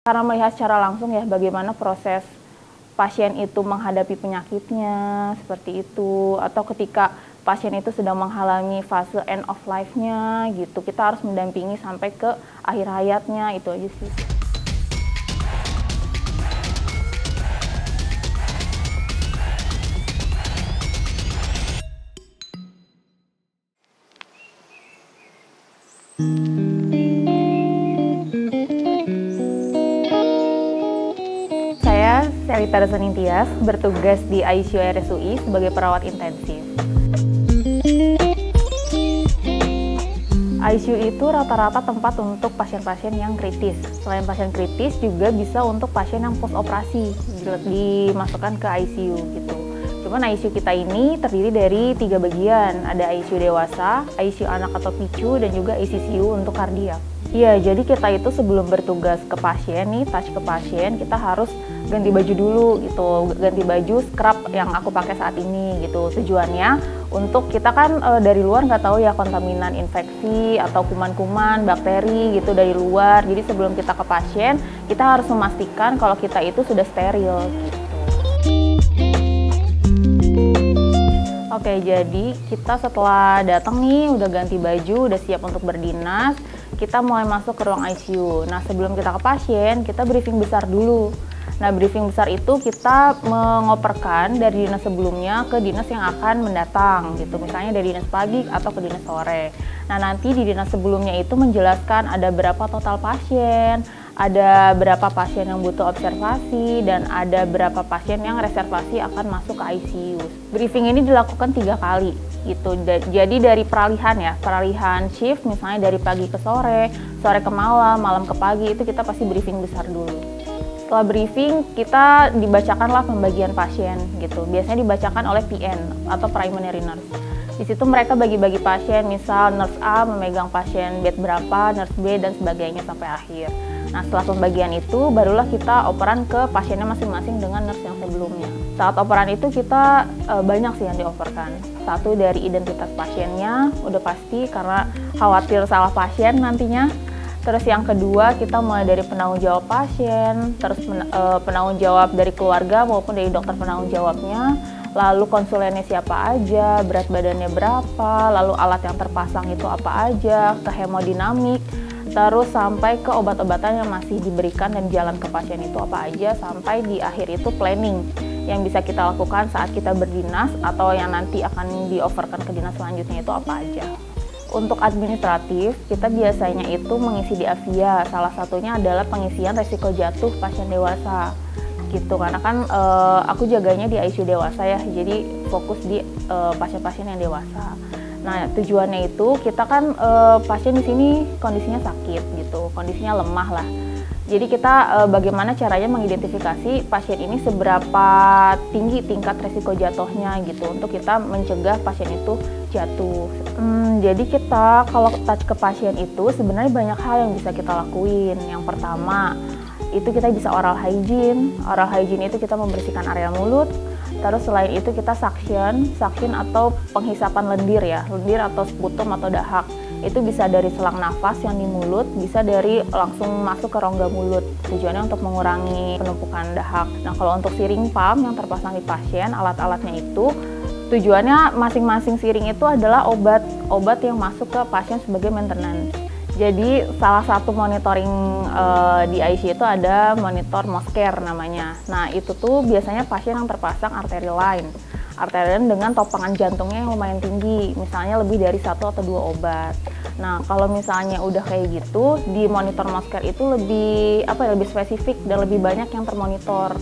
Karena melihat secara langsung ya bagaimana proses pasien itu menghadapi penyakitnya, seperti itu. Atau ketika pasien itu sedang menghalangi fase end of life-nya gitu, kita harus mendampingi sampai ke akhir hayatnya, itu aja sih. Saya Selita Resening Tias, bertugas di ICU RSUI sebagai perawat intensif. ICU itu rata-rata tempat untuk pasien-pasien yang kritis. Selain pasien kritis, juga bisa untuk pasien yang post operasi dimasukkan ke ICU gitu. Cuman ICU kita ini terdiri dari 3 bagian. Ada ICU dewasa, ICU anak atau PICU, dan juga ICCU untuk kardiak. Iya, jadi kita itu sebelum bertugas ke pasien nih, touch ke pasien, kita harus ganti baju dulu gitu. Ganti baju scrub yang aku pakai saat ini gitu. Tujuannya untuk kita kan dari luar nggak tahu ya kontaminan infeksi atau kuman-kuman, bakteri gitu dari luar. Jadi sebelum kita ke pasien, kita harus memastikan kalau kita itu sudah steril gitu. Oke, jadi kita setelah datang nih, udah ganti baju, udah siap untuk berdinas, kita mulai masuk ke ruang ICU. Nah, sebelum kita ke pasien, kita briefing besar dulu. Nah, briefing besar itu kita mengoperkan dari dinas sebelumnya ke dinas yang akan mendatang gitu. Misalnya dari dinas pagi atau ke dinas sore. Nah, nanti di dinas sebelumnya itu menjelaskan ada berapa total pasien, ada berapa pasien yang butuh observasi, dan ada berapa pasien yang reservasi akan masuk ke ICU. Briefing ini dilakukan 3 kali gitu. Jadi dari peralihan shift, misalnya dari pagi ke sore, sore ke malam, malam ke pagi, itu kita pasti briefing besar dulu. Setelah briefing, kita dibacakanlah pembagian pasien gitu. Biasanya dibacakan oleh PN atau primary nurse. Di situ mereka bagi-bagi pasien, misal nurse A memegang pasien bed berapa, nurse B, dan sebagainya sampai akhir. Nah, setelah pembagian itu, barulah kita operan ke pasiennya masing-masing dengan nurse yang sebelumnya. Saat operan itu kita banyak sih yang dioperkan. Satu, dari identitas pasiennya, udah pasti karena khawatir salah pasien nantinya. Terus yang kedua, kita mulai dari penanggung jawab pasien, terus penanggung jawab dari keluarga maupun dari dokter penanggung jawabnya, lalu konsulennya siapa aja, berat badannya berapa, lalu alat yang terpasang itu apa aja, ke hemodinamik, terus sampai ke obat-obatan yang masih diberikan dan jalan ke pasien itu apa aja, sampai di akhir itu planning yang bisa kita lakukan saat kita berdinas atau yang nanti akan di-offerkan ke dinas selanjutnya itu apa aja. Untuk administratif, kita biasanya itu mengisi di Avia. Salah satunya adalah pengisian resiko jatuh pasien dewasa. Gitu, karena kan aku jaganya di ICU dewasa ya, jadi fokus di pasien-pasien yang dewasa. Nah, tujuannya itu kita kan pasien di sini kondisinya sakit gitu, kondisinya lemah lah. Jadi kita bagaimana caranya mengidentifikasi pasien ini seberapa tinggi tingkat resiko jatuhnya gitu, untuk kita mencegah pasien itu jatuh. Jadi kita kalau touch ke pasien itu sebenarnya banyak hal yang bisa kita lakuin. Yang pertama, itu kita bisa oral hygiene. Oral hygiene itu kita membersihkan area mulut. Terus selain itu kita suction atau penghisapan lendir ya, lendir atau sputum atau dahak. Itu bisa dari selang nafas yang di mulut, bisa dari langsung masuk ke rongga mulut. Tujuannya untuk mengurangi penumpukan dahak. Nah, kalau untuk siring pump yang terpasang di pasien, alat-alatnya itu tujuannya masing-masing siring itu adalah obat yang masuk ke pasien sebagai maintenance. Jadi salah satu monitoring di ICU itu ada monitor Moscare namanya. Nah, itu tuh biasanya pasien yang terpasang arteri line dengan topangan jantungnya yang lumayan tinggi, misalnya lebih dari 1 atau 2 obat. Nah, kalau misalnya udah kayak gitu, di monitor Moscare itu lebih spesifik dan lebih banyak yang termonitor.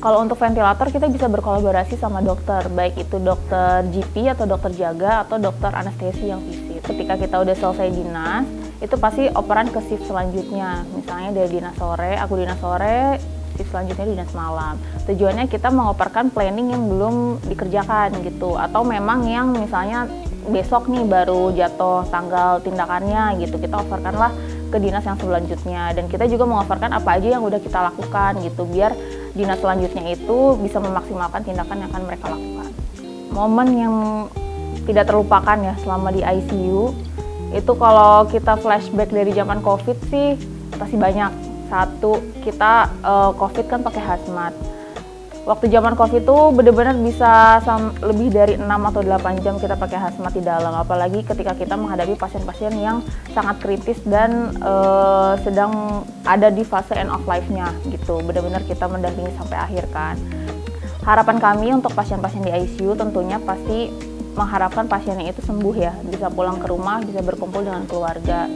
Kalau untuk ventilator kita bisa berkolaborasi sama dokter, baik itu dokter GP atau dokter jaga atau dokter anestesi yang visit. Ketika kita udah selesai dinas, itu pasti operan ke shift selanjutnya. Misalnya dari dinas sore, aku dinas sore, shift selanjutnya dinas malam. Tujuannya kita mengoperkan planning yang belum dikerjakan gitu, atau memang yang misalnya besok nih baru jatuh tanggal tindakannya gitu, kita operkanlah ke dinas yang selanjutnya. Dan kita juga mengoperkan apa aja yang udah kita lakukan gitu, biar dinas selanjutnya itu bisa memaksimalkan tindakan yang akan mereka lakukan. Momen yang tidak terlupakan ya selama di ICU, itu kalau kita flashback dari zaman COVID sih pasti banyak. Satu, kita COVID kan pakai hazmat. Waktu zaman COVID tuh bener-bener bisa lebih dari 6 atau 8 jam kita pakai hazmat di dalam, apalagi ketika kita menghadapi pasien-pasien yang sangat kritis dan sedang ada di fase end of life-nya gitu. Bener-bener kita mendampingi sampai akhir kan. Harapan kami untuk pasien-pasien di ICU tentunya pasti mengharapkan pasiennya itu sembuh ya, bisa pulang ke rumah, bisa berkumpul dengan keluarga.